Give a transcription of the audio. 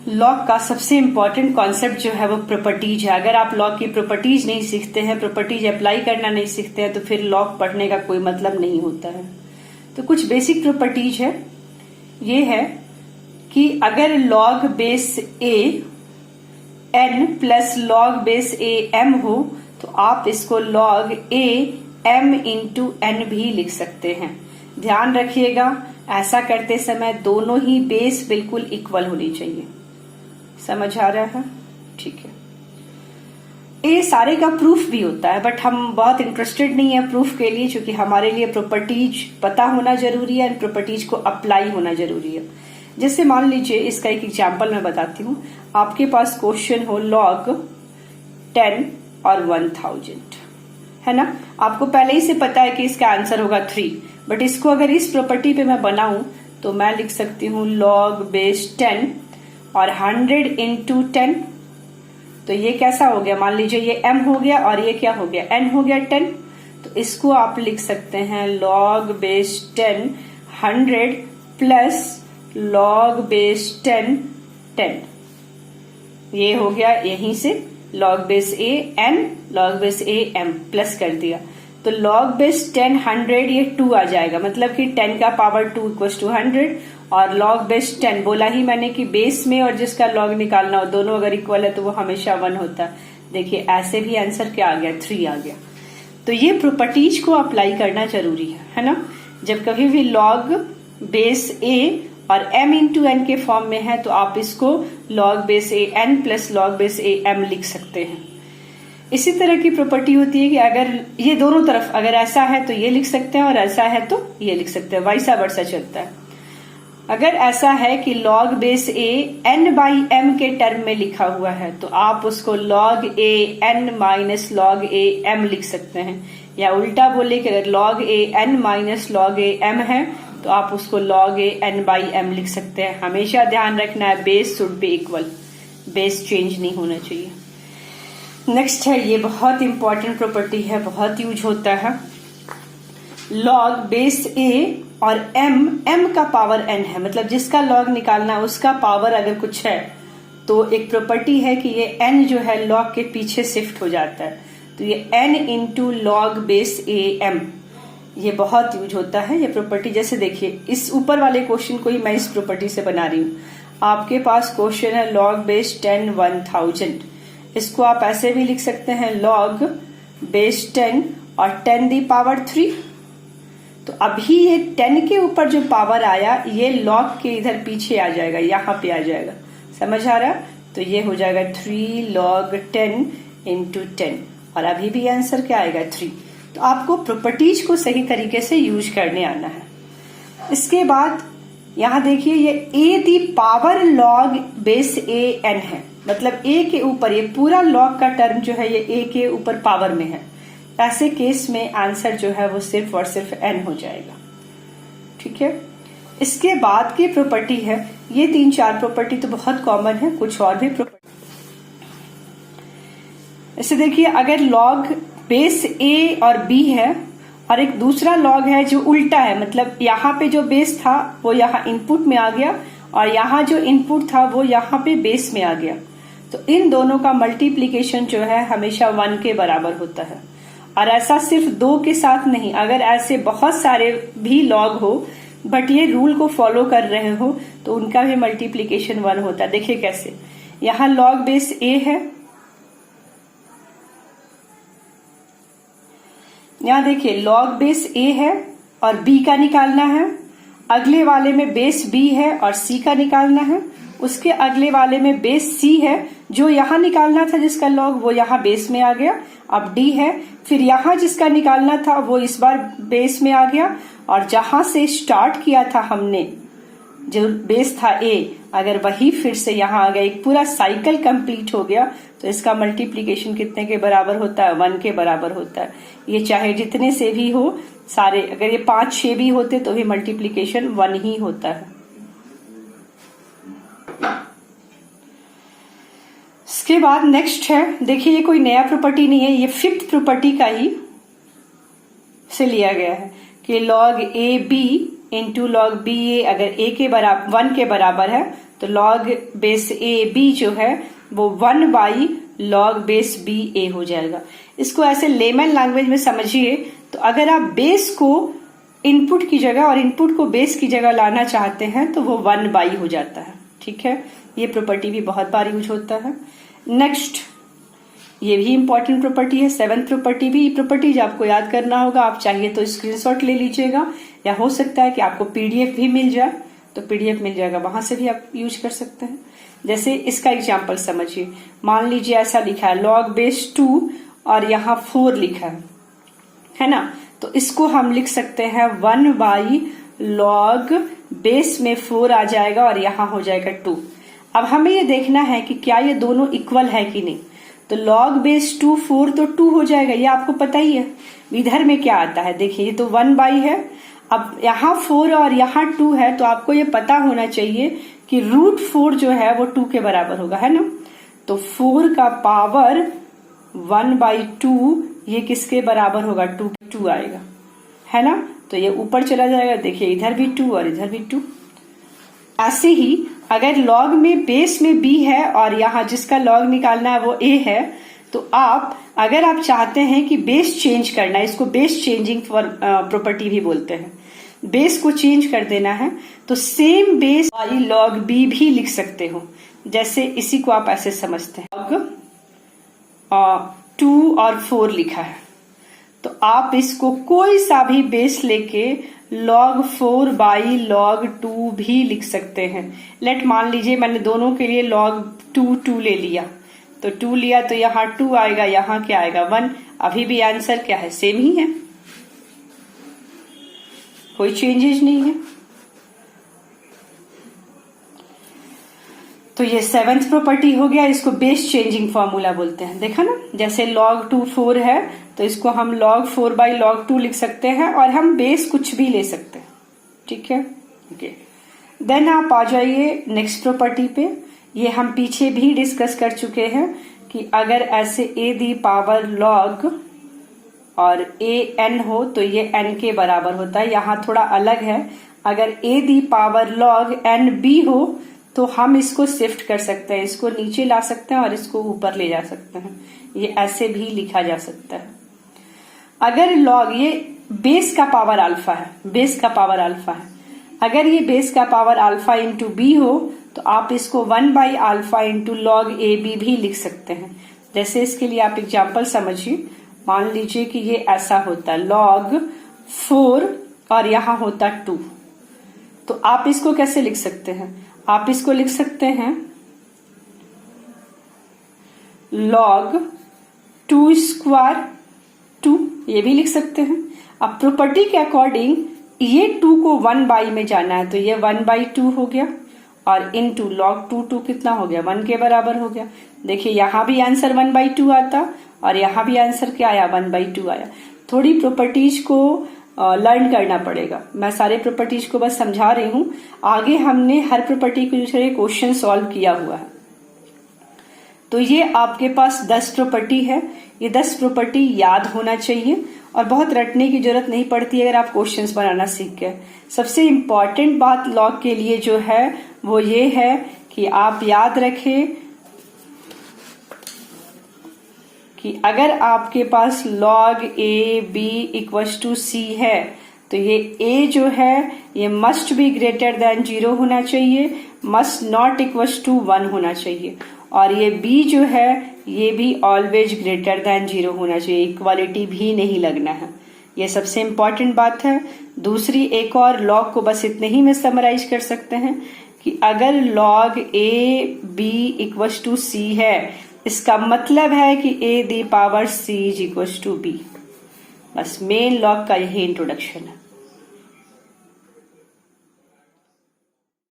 Log का सबसे important concept जो है वो प्रॉपर्टीज है। अगर आप लॉग की प्रॉपर्टीज नहीं सीखते हैं, प्रॉपर्टीज अप्लाई करना नहीं सीखते हैं, तो फिर लॉग पढ़ने का कोई मतलब नहीं होता है। तो कुछ बेसिक प्रॉपर्टीज है, ये है कि अगर log base a n plus log base a m हो तो आप इसको log a m into n भी लिख सकते हैं। ध्यान रखिएगा, ऐसा करते समय दोनों ही बेस बिल्कुल इक्वल होनी चाहिए। समझ आ रहा है? ठीक है। ये सारे का प्रूफ भी होता है, बट हम बहुत इंटरेस्टेड नहीं है प्रूफ के लिए, क्योंकि हमारे लिए प्रॉपर्टीज पता होना जरूरी है, प्रॉपर्टीज को अप्लाई होना जरूरी है। जैसे मान लीजिए, इसका एक एग्जांपल मैं बताती हूँ। आपके पास क्वेश्चन हो लॉग 10 और 1000, है ना। आपको पहले ही से पता है कि इसका आंसर होगा 3, बट इसको अगर इस प्रॉपर्टी पे मैं बनाऊं तो मैं लिख सकती हूँ लॉग बेस 10 और 100 इंटू 10। तो ये कैसा हो गया, मान लीजिए ये m हो गया और ये क्या हो गया, n हो गया 10। तो इसको आप लिख सकते हैं log base 10 100 plus log base 10 10। ये हो गया यहीं से लॉग बेस ए n लॉग बेस ए m प्लस कर दिया। तो लॉग बेस 10 100 ये 2 आ जाएगा, मतलब कि 10 का पावर 2 इक्वल्स टू 100। और लॉग बेस 10 बोला ही मैंने कि बेस में और जिसका लॉग निकालना हो दोनों अगर इक्वल है तो वो हमेशा 1 होता है। देखिए ऐसे भी आंसर क्या आ गया, 3 आ गया। तो ये प्रॉपर्टीज को अप्लाई करना जरूरी है ना। जब कभी भी लॉग बेस ए और m इंटू एन के फॉर्म में है तो आप इसको log base a n plus log base a m लिख सकते हैं। इसी तरह की प्रॉपर्टी होती है कि अगर ये दोनों तरफ अगर ऐसा है तो ये लिख सकते हैं और ऐसा है तो ये लिख सकते हैं, वाइसा वर्सा चलता है। अगर ऐसा है कि log base A n by m के टर्म में लिखा हुआ है तो आप उसको log a n minus log a m लिख सकते हैं, या उल्टा बोले कि अगर log a n minus log a m है तो आप उसको log a n by m लिख सकते हैं। हमेशा ध्यान रखना है base should be equal, base change नहीं होना चाहिए। नेक्स्ट है, ये बहुत इंपॉर्टेंट प्रॉपर्टी है, बहुत यूज होता है। लॉग बेस ए और m का पावर n है, मतलब जिसका लॉग निकालना उसका पावर अगर कुछ है तो एक प्रॉपर्टी है कि ये n जो है लॉग के पीछे शिफ्ट हो जाता है। तो ये n इंटू लॉग बेस ए m, ये बहुत यूज होता है ये प्रॉपर्टी। जैसे देखिए इस ऊपर वाले क्वेश्चन को ही मैं इस प्रॉपर्टी से बना रही हूँ। आपके पास क्वेश्चन है लॉग बेस 10 1000, इसको आप ऐसे भी लिख सकते हैं लॉग बेस 10 और 10 दी पावर 3। तो अभी ये 10 के ऊपर जो पावर आया ये लॉग के इधर पीछे आ जाएगा, यहाँ पे आ जाएगा। समझ आ रहा? तो ये हो जाएगा 3 log 10 इंटू 10 और अभी भी आंसर क्या आएगा 3। तो आपको प्रॉपर्टीज को सही तरीके से यूज करने आना है। इसके बाद यहाँ देखिए ये a the power log base A n है, मतलब a के ऊपर ये पूरा log का टर्म जो है ये a के ऊपर पावर में है। ऐसे केस में आंसर जो है वो सिर्फ और सिर्फ n हो जाएगा। ठीक है। इसके बाद की प्रॉपर्टी है, ये 3-4 प्रॉपर्टी तो बहुत कॉमन है, कुछ और भी प्रॉपर्टी। ऐसे देखिए अगर लॉग बेस a और b है और एक दूसरा लॉग है जो उल्टा है, मतलब यहाँ पे जो बेस था वो यहाँ इनपुट में आ गया और यहाँ जो इनपुट था वो यहाँ पे बेस में आ गया, तो इन दोनों का मल्टीप्लीकेशन जो है हमेशा 1 के बराबर होता है। और ऐसा सिर्फ 2 के साथ नहीं, अगर ऐसे बहुत सारे भी लॉग हो बट ये रूल को फॉलो कर रहे हो तो उनका भी मल्टीप्लीकेशन 1 होता है। देखिए कैसे, यहाँ लॉग बेस a है, यहाँ देखिए लॉग बेस a है और b का निकालना है, अगले वाले में बेस b है और c का निकालना है, उसके अगले वाले में बेस c है, जो यहाँ निकालना था जिसका लॉग वो यहाँ बेस में आ गया, अब d है, फिर यहाँ जिसका निकालना था वो इस बार बेस में आ गया, और जहां से स्टार्ट किया था हमने जो बेस था a, अगर वही फिर से यहाँ आ गया, एक पूरा साइकिल कंप्लीट हो गया, तो इसका मल्टीप्लीकेशन कितने के बराबर होता है, 1 के बराबर होता है। ये चाहे जितने से भी हो सारे, अगर ये 5-6 भी होते तो भी मल्टीप्लीकेशन 1 ही होता है। इसके बाद नेक्स्ट है, देखिए ये कोई नया प्रॉपर्टी नहीं है, ये 5th प्रॉपर्टी का ही से लिया गया है कि log A B into log B A, अगर ए के बराबर 1 के बराबर है तो लॉग बेस ए बी जो है वो 1 बाई लॉग बेस बी ए हो जाएगा। इसको ऐसे लेमन लैंग्वेज में समझिए तो अगर आप बेस को इनपुट की जगह और इनपुट को बेस की जगह लाना चाहते हैं तो वो 1 बाई हो जाता है। ठीक है, ये प्रॉपर्टी भी बहुत बार यूज होता है। नेक्स्ट, ये भी इंपॉर्टेंट प्रॉपर्टी है, 7th प्रॉपर्टी भी। प्रॉपर्टीज आपको याद करना होगा, आप चाहिए तो स्क्रीनशॉट ले लीजिएगा या हो सकता है कि आपको पीडीएफ भी मिल जाए, तो पीडीएफ मिल जाएगा, वहां से भी आप यूज कर सकते हैं। जैसे इसका एग्जाम्पल समझिए, मान लीजिए ऐसा लिखा है लॉग बेस 2 और यहाँ 4 लिखा है ना, तो इसको हम लिख सकते हैं 1 बाई लॉग बेस में 4 आ जाएगा और यहाँ हो जाएगा 2। अब हमें ये देखना है कि क्या ये दोनों इक्वल है कि नहीं। तो लॉग बेस 2 4 तो 2 हो जाएगा, ये आपको पता ही है। इधर में क्या आता है, देखिए ये तो 1 बाई है, अब यहाँ 4 और यहाँ 2 है, तो आपको ये पता होना चाहिए कि रूट 4 जो है वो 2 के बराबर होगा, है ना। तो 4 का पावर 1 बाई 2 ये किसके बराबर होगा, 2 आएगा, है ना। तो ये ऊपर चला जाएगा, देखिए इधर भी 2 और इधर भी 2। ऐसे ही अगर लॉग में बेस में b है और यहाँ जिसका लॉग निकालना है वो a है, तो अगर आप चाहते हैं कि बेस चेंज करना है, इसको बेस चेंजिंग प्रॉपर्टी भी बोलते हैं, बेस को चेंज कर देना है, तो same base by log b भी लिख सकते हो। जैसे इसी को आप ऐसे समझते हैं, लॉग 2 और 4 लिखा है, तो आप इसको कोई सा भी बेस लेके log 4 बाई log 2 भी लिख सकते हैं। लेट मान लीजिए मैंने दोनों के लिए log 2 ले लिया, तो 2 लिया तो यहाँ 2 आएगा, यहाँ क्या आएगा 1। अभी भी आंसर क्या है, सेम ही है, कोई चेंजेस नहीं है। तो ये 7th प्रॉपर्टी हो गया, इसको बेस चेंजिंग फॉर्मूला बोलते हैं। देखा ना, जैसे log 2 4 है तो इसको हम log 4 बाई log 2 लिख सकते हैं और हम बेस कुछ भी ले सकते हैं। ठीक है, ओके। देन आप आ जाइए नेक्स्ट प्रॉपर्टी पे। ये हम पीछे भी डिस्कस कर चुके हैं कि अगर ऐसे a दी पावर log और a n हो तो ये n के बराबर होता है। यहाँ थोड़ा अलग है, अगर a the power log n b हो तो हम इसको शिफ्ट कर सकते हैं, इसको नीचे ला सकते हैं और इसको ऊपर ले जा सकते हैं। ये ऐसे भी लिखा जा सकता है। अगर लॉग, ये बेस का पावर अल्फा है, बेस का पावर अल्फा है, अगर ये बेस का पावर अल्फा इंटू बी हो तो आप इसको 1 by alpha into log A b भी लिख सकते हैं। जैसे इसके लिए आप एग्जाम्पल समझिए, मान लीजिए कि ये ऐसा होता लॉग 4 और यहाँ होता 2, तो आप इसको कैसे लिख सकते हैं, आप इसको लिख सकते हैं log 2 स्क्वायर 2, ये भी लिख सकते हैं। अब प्रॉपर्टी के अकॉर्डिंग ये 2 को 1 बाई में जाना है, तो ये 1 बाई 2 हो गया और इनटू log 2 कितना हो गया, 1 के बराबर हो गया। देखिए यहाँ भी आंसर 1 बाई 2 आता और यहाँ भी आंसर क्या आया, 1 बाई 2 आया। थोड़ी प्रॉपर्टीज को लर्न करना पड़ेगा, मैं सारे प्रॉपर्टीज को बस समझा रही हूँ। आगे हमने हर प्रॉपर्टी के दूसरे क्वेश्चन सॉल्व किया हुआ है। तो ये आपके पास 10 प्रॉपर्टी है, ये 10 प्रॉपर्टी याद होना चाहिए और बहुत रटने की जरूरत नहीं पड़ती अगर आप क्वेश्चंस बनाना सीख गए। सबसे इम्पॉर्टेंट बात लॉग के लिए जो है वो ये है कि आप याद रखें कि अगर आपके पास log a b equals to c है तो ये a जो है ये मस्ट बी ग्रेटर देन 0 होना चाहिए, मस्ट नॉट इक्वल्स टू 1 होना चाहिए, और ये b जो है ये भी ऑलवेज ग्रेटर देन 0 होना चाहिए, इक्वालिटी भी नहीं लगना है। ये सबसे इम्पॉर्टेंट बात है। दूसरी एक और log को बस इतने ही में समराइज कर सकते हैं कि अगर log a b equals to c है, इसका मतलब है कि a the power c is equals to b। बस मेन लॉग का यही इंट्रोडक्शन है।